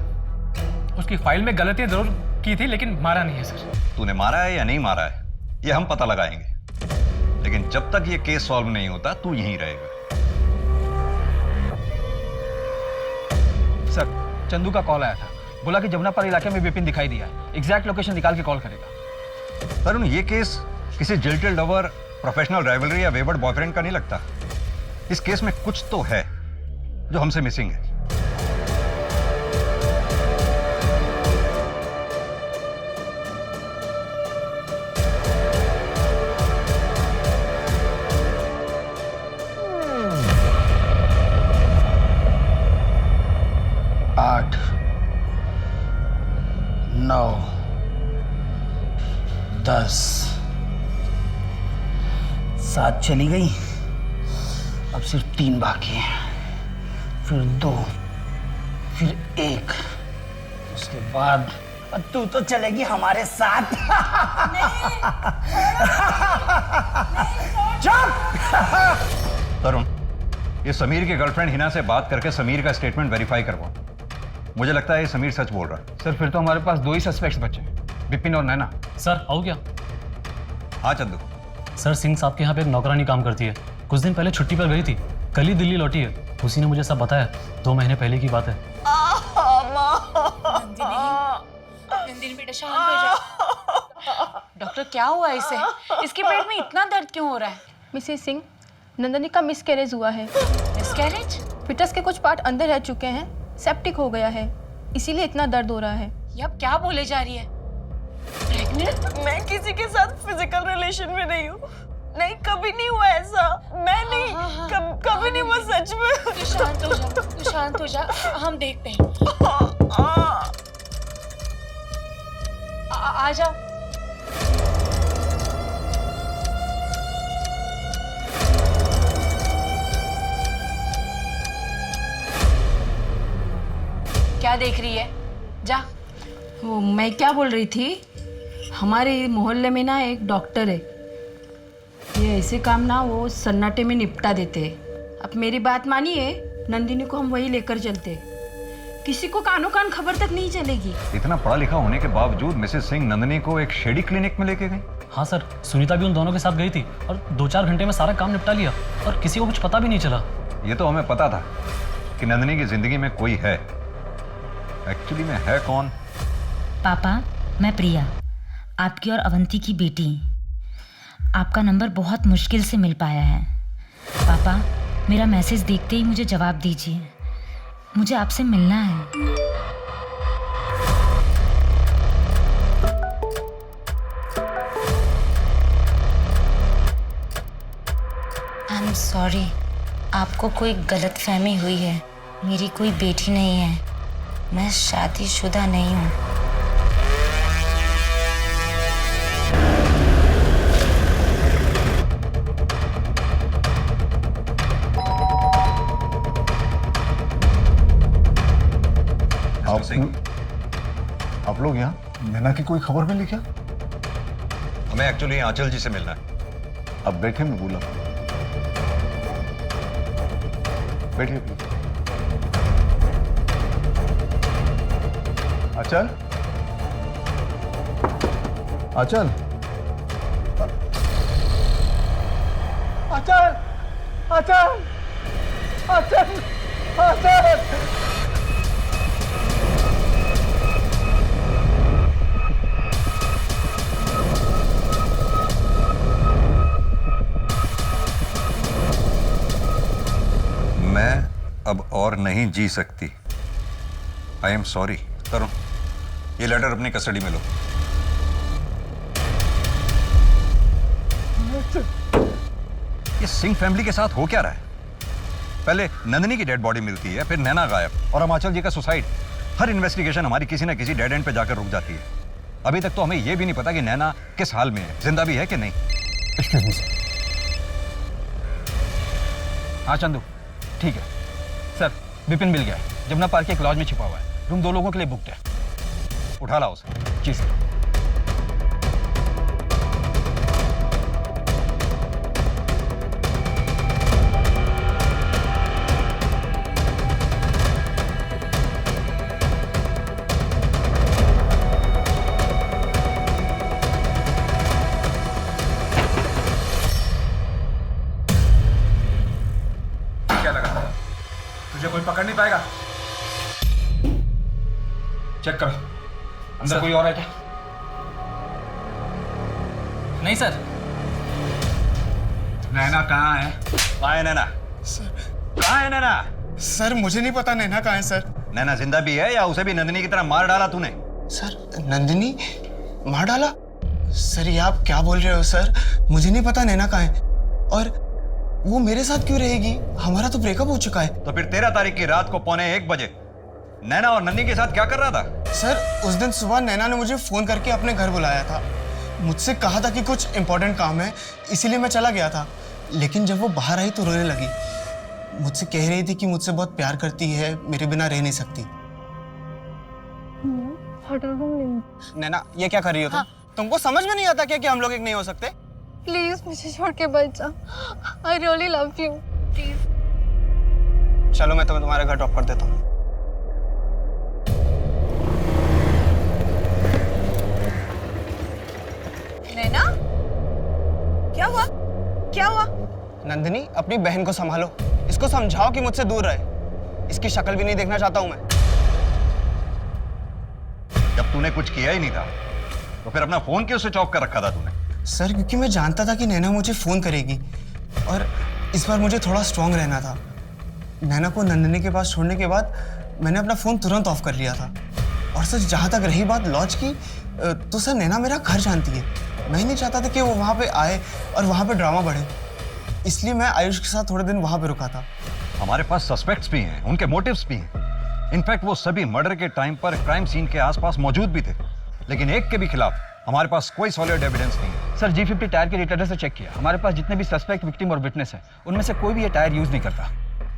उसकी फाइल में गलतियां जरूर की थी, लेकिन मारा नहीं है सर। तूने मारा है या नहीं मारा है ये हम पता लगाएंगे, लेकिन जब तक ये केस सॉल्व नहीं होता तू यहीं रहेगा। सर चंदू का कॉल आया था, बोला कि जमुनापार इलाके में विपिन दिखाई दिया है, एग्जैक्ट लोकेशन निकाल के कॉल करेगा। तरुण, ये केस किसी जिल्टेड लवर, प्रोफेशनल राइवलरी या वेवर्ड बॉयफ्रेंड का नहीं लगता। इस केस में कुछ तो है जो हमसे मिसिंग है। आठ, 9, 10, 7 चली गई। अब सिर्फ 3 बाकी हैं, फिर 2, फिर 1, उसके बाद तू तो चलेगी हमारे साथ। तरुण, ये समीर की गर्लफ्रेंड हिना से बात करके समीर का स्टेटमेंट वेरीफाई करवाओ। मुझे लगता है ये समीर सच बोल रहा है। सर फिर तो हमारे पास 2 ही सस्पेक्ट्स बचे हैं, विपिन और नैना। सर आओ क्या? हाँ चंदू। सर सिंह साहब के यहाँ पे एक नौकरानी काम करती है, कुछ दिन पहले छुट्टी पर गई थी, कल ही दिल्ली लौटी है। उसी ने मुझे सब बताया, 2 महीने पहले की बात है। नंदिनी बेटा शांत हो जाओ। डॉक्टर क्या हुआ इसे? इसके पेट में इतना दर्द क्यों हो रहा है? मिसेस सिंह, नंदिनी का मिसकैरेज हुआ है। मिसकैरेज? फिटस के कुछ पार्ट अंदर रह चुके हैं, सेप्टिक हो गया है, इसीलिए इतना दर्द हो रहा है। ये अब क्या बोले जा रही है? प्रेग्नेंट? मैं किसी के साथ फिजिकल रिलेशन में नहीं हूँ। नहीं, कभी नहीं हुआ ऐसा। मैं नहीं, कभी नहीं हुआ सच में। तू शांत हो जा, तू शांत हो जा, हम देखते हैं। आ जाओ। क्या देख रही है? जा। वो मैं क्या बोल रही थी, हमारे मोहल्ले में ना एक डॉक्टर है, ये ऐसे काम ना वो सन्नाटे में निपटा देते हैं। अब मेरी बात मानिए, नंदिनी को हम वही लेकर चलते, किसी को कानो कान खबर तक नहीं चलेगी। इतना पढ़ा लिखा होने के बावजूद मिसेस सिंह नंदिनी को एक शेडी क्लिनिक में लेके गई। हाँ सर, सुनीता भी उन दोनों के साथ गई थी और 2-4 घंटे में सारा काम निपटा लिया और किसी को कुछ पता भी नहीं चला। ये तो हमें पता था कि नंदिनी की जिंदगी में कोई है। एक्चुअली में है कौन? पापा, मैं प्रिया, आपकी और अवंती की बेटी। आपका नंबर बहुत मुश्किल से मिल पाया है। पापा, मेरा मैसेज देखते ही मुझे जवाब दीजिए, मुझे आपसे मिलना है। आई एम सॉरी, आपको कोई गलतफहमी हुई है। मेरी कोई बेटी नहीं है, मैं शादीशुदा नहीं हूँ। आप लोग यहाँ नैना की कोई खबर मिली क्या? हमें एक्चुअली आंचल जी से मिलना है। अब बैठे, मैं बोला। बैठिए। आंचल, आंचल, आंचल, आंचल, आंचल, आंचल। मैं अब और नहीं जी सकती। I am sorry. तरुण, ये लेटर अपनी कस्टडी में लो। ये सिंह फैमिली के साथ हो क्या रहा है? पहले नंदिनी की डेड बॉडी मिलती है, फिर नैना गायब, और हिमाचल जी का सुसाइड। हर इन्वेस्टिगेशन हमारी किसी ना किसी डेड एंड पे जाकर रुक जाती है। अभी तक तो हमें यह भी नहीं पता कि नैना किस हाल में है, जिंदा भी है कि नहीं। हाँ चंदू, ठीक है सर। विपिन मिल गया है, जमुना पार्क के एक लॉज में छिपा हुआ है। रूम 2 लोगों के लिए बुक्ड है। उठा लाओ उसे। जी सर। क्या लगा तुझे कोई पकड़ नहीं पाएगा? चेक करो, अंदर कोई और है क्या? नहीं सर। नैना कहाँ है? कहाँ है नैना? कहाँ है नैना? सर मुझे नहीं पता नैना कहाँ है सर। नैना जिंदा भी है या उसे भी नंदिनी की तरह मार डाला तूने? सर नंदिनी मार डाला? सर ये आप क्या बोल रहे हो सर? मुझे नहीं पता नैना कहाँ है, और वो मेरे साथ क्यों रहेगी? हमारा तो ब्रेकअप हो चुका है। तो फिर 13 तारीख की रात को 1:45 बजे नैना और नंदी के साथ क्या कर रहा था? सर उस दिन सुबह नैना ने मुझे फोन करके अपने घर बुलाया था। मुझसे कहा था कि कुछ इंपॉर्टेंट काम है, इसीलिए मैं चला गया था। लेकिन जब वो बाहर आई तो रोने लगी। मुझसे कह रही थी कि मुझसे बहुत प्यार करती है, मेरे बिना रह नहीं सकती। नैना ये क्या कर रही हो तुम? तुमको समझ में नहीं आता क्या कि हम लोग एक नहीं हो सकते? प्लीज मुझे छोड़ के बच जा। I really love you, please. चलो मैं तुम्हारे घर ड्रॉप कर देता हूँ। नैना, क्या हुआ? क्या हुआ? नंदिनी अपनी बहन को संभालो, इसको समझाओ कि मुझसे दूर रहे। इसकी शक्ल भी नहीं देखना चाहता हूँ मैं। जब तूने कुछ किया ही नहीं था तो फिर अपना फोन क्यों स्विच ऑफ कर रखा था तूने? सर क्योंकि मैं जानता था कि नैना मुझे फोन करेगी, और इस बार मुझे थोड़ा स्ट्रांग रहना था। नैना को नंदिनी के पास छोड़ने के बाद मैंने अपना फोन तुरंत ऑफ कर लिया था। और सर जहाँ तक रही बात लॉज की, तो सर नैना मेरा घर जानती है। मैं नहीं चाहता था कि वो वहाँ पे आए और वहाँ पे ड्रामा बढ़े, इसलिए मैं आयुष के साथ थोड़े दिन वहाँ पे रुका था। हमारे पास सस्पेक्ट्स भी हैं, उनके मोटिव्स भी हैं। इनफैक्ट वो सभी मर्डर के टाइम पर क्राइम सीन के आसपास मौजूद भी थे, लेकिन एक के भी खिलाफ हमारे पास कोई सॉलिड एविडेंस नहीं है। सर G50 टायर के रिटर्नर से चेक किया, हमारे पास जितने भी सस्पेक्ट, विक्टिम और विटनेस है उनमें से कोई भी ये टायर यूज नहीं करता।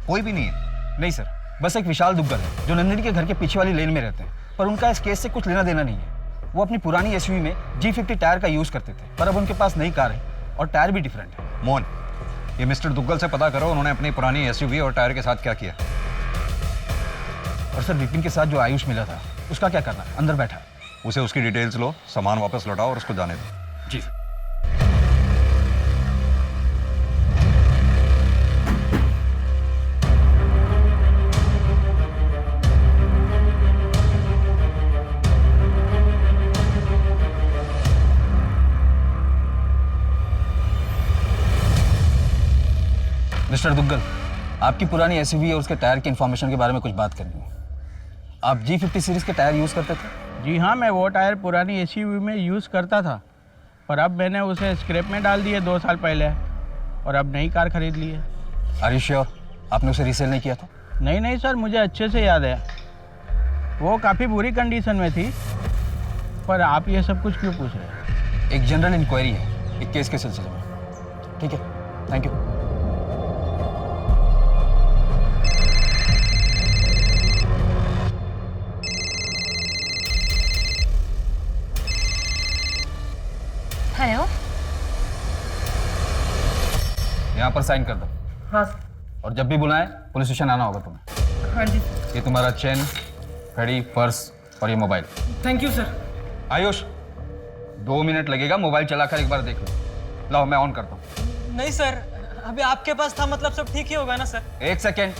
कोई भी नहीं है? नहीं सर, बस एक विशाल दुग्गल है जो नंदिनी के घर के पीछे वाली लेन में रहते हैं, पर उनका इस केस से कुछ लेना देना नहीं है। वो अपनी पुरानी SUV में G50 टायर का यूज करते थे, पर अब उनके पास नई कार है और टायर भी डिफरेंट है। मोहन, ये मिस्टर दुग्गल से पता करो उन्होंने अपनी पुरानी SUV और टायर के साथ क्या किया। और सर विपिन के साथ जो आयुष मिला था उसका क्या करना है? अंदर बैठा है। उसे उसकी डिटेल्स लो, सामान वापस लौटाओ और उसको जाने दो। जी। मिस्टर दुग्गल, आपकी पुरानी SUV और उसके टायर की इंफॉर्मेशन के बारे में कुछ बात करनी है। आप G50 सीरीज के टायर यूज़ करते थे? जी हाँ, मैं वो टायर पुरानी SUV में यूज़ करता था, पर अब मैंने उसे स्क्रैप में डाल दिए 2 साल पहले, और अब नई कार खरीद ली है। आर यू श्योर आपने उसे रीसेल नहीं किया था? नहीं सर, मुझे अच्छे से याद है, वो काफ़ी बुरी कंडीशन में थी। पर आप ये सब कुछ क्यों पूछ रहे हैं? एक जनरल इंक्वायरी है एक केस के सिलसिले में। ठीक है, थैंक यू। हेलो। यहाँ पर साइन कर दो। हाँ। और जब भी बुलाएं पुलिस स्टेशन आना होगा तुम्हें। हाँ जी। ये तुम्हारा चेन, घड़ी, पर्स और ये mobile. Thank you sir. Ayush, 2 minute लगेगा, मोबाइल चलाकर एक बार देख लो। लाओ मैं ऑन करता हूँ। नहीं सर, अभी आपके पास था, मतलब सब ठीक ही होगा ना सर? 1 सेकेंड,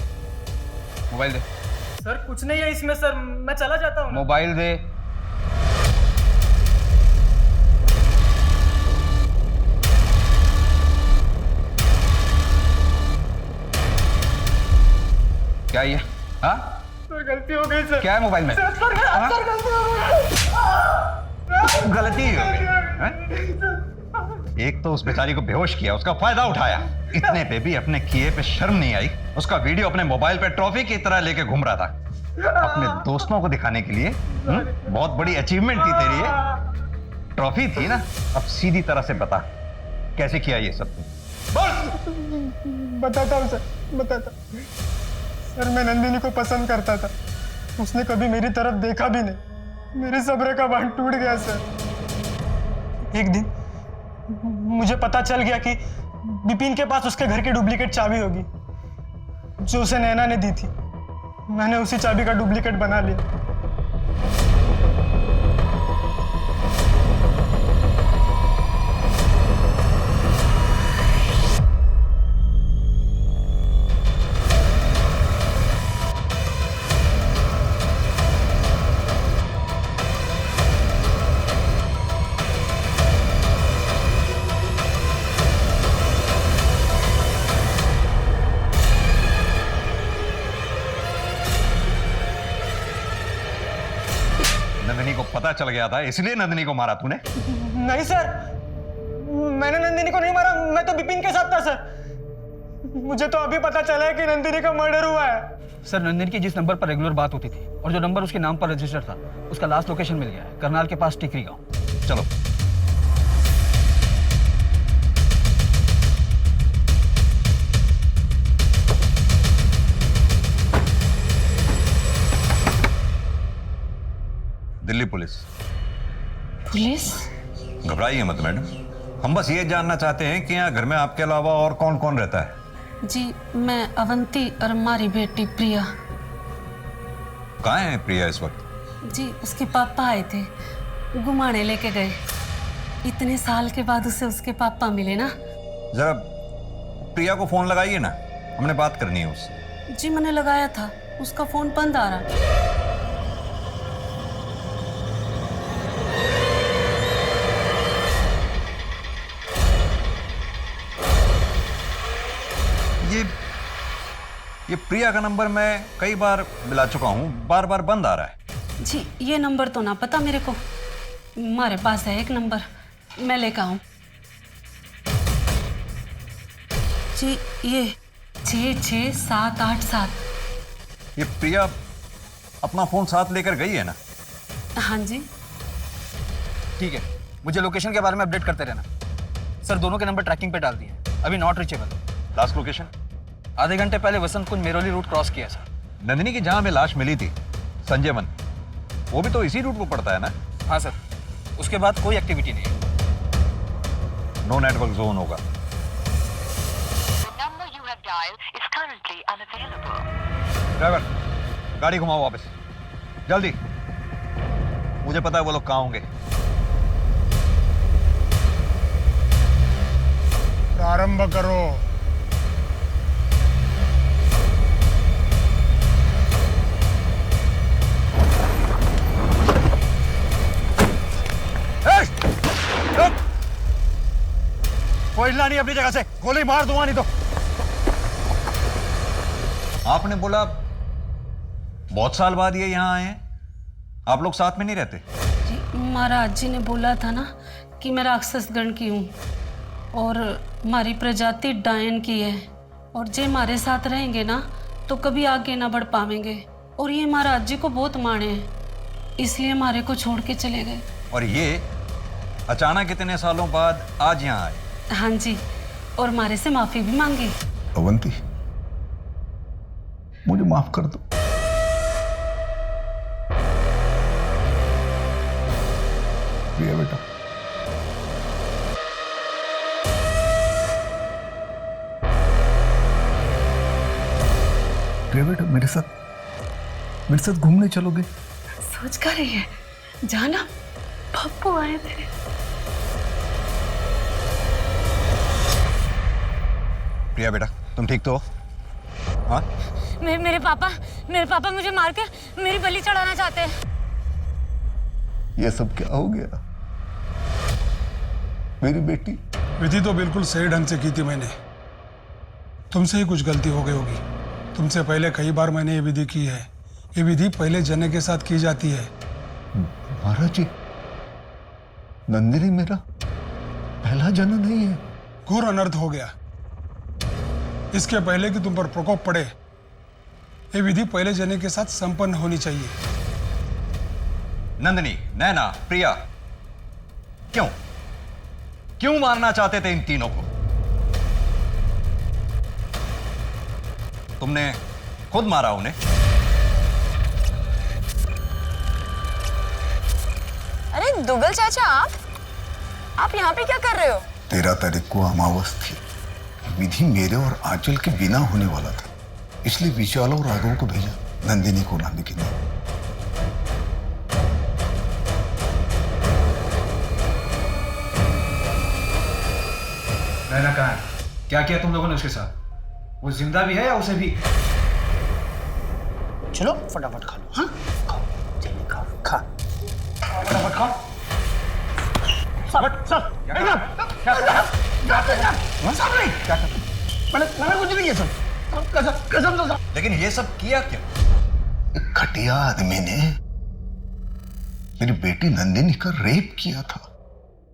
मोबाइल दे। सर कुछ नहीं है इसमें सर, मैं चला जाता हूँ। मोबाइल दे। क्या ये? हाँ? सर गलती हो गई सर। क्या है मोबाइल में? सर गलती हो गई। गलती हो गई। एक तो उस बेचारी को बेहोश किया, उसका फायदा उठाया, इतने पे भी अपने किए पे शर्म नहीं आई। उसका वीडियो अपने मोबाइल पे ट्रॉफी की तरह लेके घूम रहा था, अपने दोस्तों को दिखाने के लिए। बहुत बड़ी अचीवमेंट थी तेरी ये, ट्रॉफी थी ना। अब सीधी तरह से बता कैसे किया ये सब? बताता हूँ सर, बताता। सर मैं नंदिनी को पसंद करता था, उसने कभी मेरी तरफ देखा भी नहीं। मेरे सब्र का बांध टूट गया सर। एक दिन मुझे पता चल गया कि विपिन के पास उसके घर की डुप्लीकेट चाबी होगी जो उसे नैना ने दी थी। मैंने उसी चाबी का डुप्लीकेट बना लिया। नंदिनी को पता चल गया था, इसलिए नंदिनी को मारा तूने? नहीं सर, मैंने नंदिनी को नहीं मारा, मैं तो विपिन के साथ था सर। मुझे तो अभी पता चला है कि नंदिनी का मर्डर हुआ है। सर नंदिनी की जिस नंबर पर रेगुलर बात होती थी और जो नंबर उसके नाम पर रजिस्टर था, उसका लास्ट लोकेशन मिल गया है, करनाल के पास टिकरी गांव। चलो। दिल्ली पुलिस। पुलिस? घबराइए मत मैडम, हम बस ये जानना चाहते हैं कि यहाँ घर में आपके अलावा और कौन कौन रहता है? जी मैं अवंती और हमारी बेटी प्रिया। कहाँ है प्रिया इस वक्त? जी उसके पापा आए थे, घुमाने लेके गए। इतने साल के बाद उसे उसके पापा मिले ना। जरा प्रिया को फोन लगाइए ना, हमने बात करनी है उससे। जी मैंने लगाया था, उसका फोन बंद आ रहा। ये प्रिया का नंबर मैं कई बार मिला चुका हूँ, बार बार बंद आ रहा है। जी ये नंबर तो ना पता मेरे को, हमारे पास है एक नंबर, मैं लेकर आऊँ। जी ये 66787। ये प्रिया अपना फोन साथ लेकर गई है ना? हाँ जी। ठीक है, मुझे लोकेशन के बारे में अपडेट करते रहना। सर दोनों के नंबर ट्रैकिंग पे डाल दिए हैं, अभी नॉट रीचेबल। Last location? आधे घंटे पहले वसंत कुंज मेरोली रूट क्रॉस किया सर। नंदिनी की जहां में लाश मिली थी, संजय वन, वो भी तो इसी रूट को पड़ता है ना? हाँ सर, उसके बाद कोई एक्टिविटी नहीं है। नो नेटवर्क जोन होगा। ड्राइवर गाड़ी घुमाओ वापस, जल्दी। मुझे पता है वो लोग कहाँ होंगे। प्रारंभ करो। कोई हिलना नहीं अपनी जगह से, गोली मार दूंगा नहीं तो। आपने बोला बहुत साल बाद ये यहाँ आए हैं, आप लोग साथ में नहीं रहते? जी महाराज जी ने बोला था ना कि मैं राक्षस गण की हूँ और हमारी प्रजाति डायन की है, और जे हमारे साथ रहेंगे ना तो कभी आगे ना बढ़ पाएंगे, और ये महाराज जी को बहुत माने हैं, इसलिए हमारे को छोड़ के चले गए। और ये अचानक इतने सालों बाद आज यहाँ आए? हाँ जी, और हमारे से माफी भी मांगी। अवंती, मुझे माफ कर दो। प्रिया बेटा, प्रिया बेटा, मेरे साथ घूमने चलोगे? सोच कर रही है, जाना, पप्पू आए थे। प्रिया बेटा, तुम ठीक तो हो? हाँ? मेरे पापा मुझे मारकर मेरी बलि चढ़ाना चाहते हैं। ये सब क्या हो गया? मेरी बेटी। विधि तो बिल्कुल सही ढंग से की थी मैंने, तुमसे ही कुछ गलती हो गई होगी। तुमसे पहले कई बार मैंने ये विधि की है। ये विधि पहले जने के साथ की जाती है। महाराज जी, नंदिनी मेरा पहला जन नहीं है। घोर अनर्थ हो गया। इसके पहले कि तुम पर प्रकोप पड़े, ये विधि पहले जने के साथ संपन्न होनी चाहिए। नंदिनी, नैना, प्रिया, क्यों मारना चाहते थे इन तीनों को? तुमने खुद मारा उन्हें? अरे दुग्गल चाचा, आप यहाँ पे क्या कर रहे हो? 13 तारीख को अमावस थी। विधि मेरे और आंचल के बिना होने वाला था, इसलिए विशाल और राघव को भेजा नंदिनी को लाने के लिए। नैना कहाँ है? क्या किया तुम लोगों ने उसके साथ? वो जिंदा भी है या उसे भी? चलो फटाफट खा लो। हाँ खाओ, जल्दी खाओ, खा फटाफट खाओ। मैंने कुछ नहीं किया सर, कसम से। लेकिन ये सब किया क्यों? एक घटिया आदमी ने मेरी बेटी नंदिनी का रेप किया था,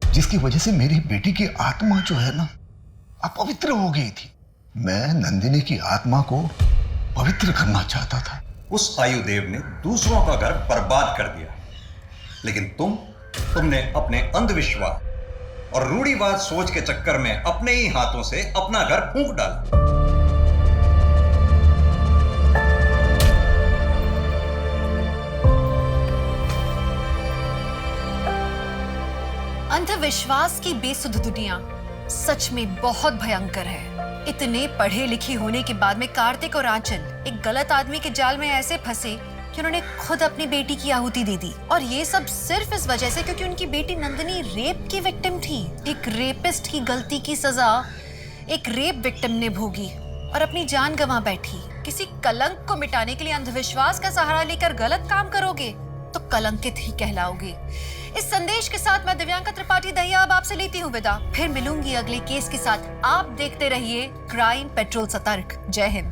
जिसकी वजह से मेरी बेटी की आत्मा जो है ना अपवित्र हो गई थी। मैं नंदिनी की आत्मा को पवित्र करना चाहता था। उस आयुदेव ने दूसरों का घर बर्बाद कर दिया, लेकिन तुमने अपने अंधविश्वास और रूढ़िवाद सोच के चक्कर में अपने ही हाथों से अपना घर फूंक डाला। अंधविश्वास की बेसुध दुनिया सच में बहुत भयंकर है। इतने पढ़े लिखे होने के बाद में कार्तिक और आंचल एक गलत आदमी के जाल में ऐसे फंसे कि उन्होंने खुद अपनी बेटी की आहुति दे दी, और ये सब सिर्फ इस वजह से क्योंकि उनकी बेटी नंदिनी रेप की विक्टिम थी। एक रेपिस्ट की गलती की सजा एक रेप विक्टिम ने भोगी और अपनी जान गंवा बैठी। किसी कलंक को मिटाने के लिए अंधविश्वास का सहारा लेकर गलत काम करोगे तो कलंकित ही कहलाओगे। इस संदेश के साथ मैं दिव्यांका त्रिपाठी दहिया अब आपसे लेती हूँ विदा। फिर मिलूंगी अगले केस के साथ। आप देखते रहिए क्राइम पेट्रोल सतर्क। जय हिंद।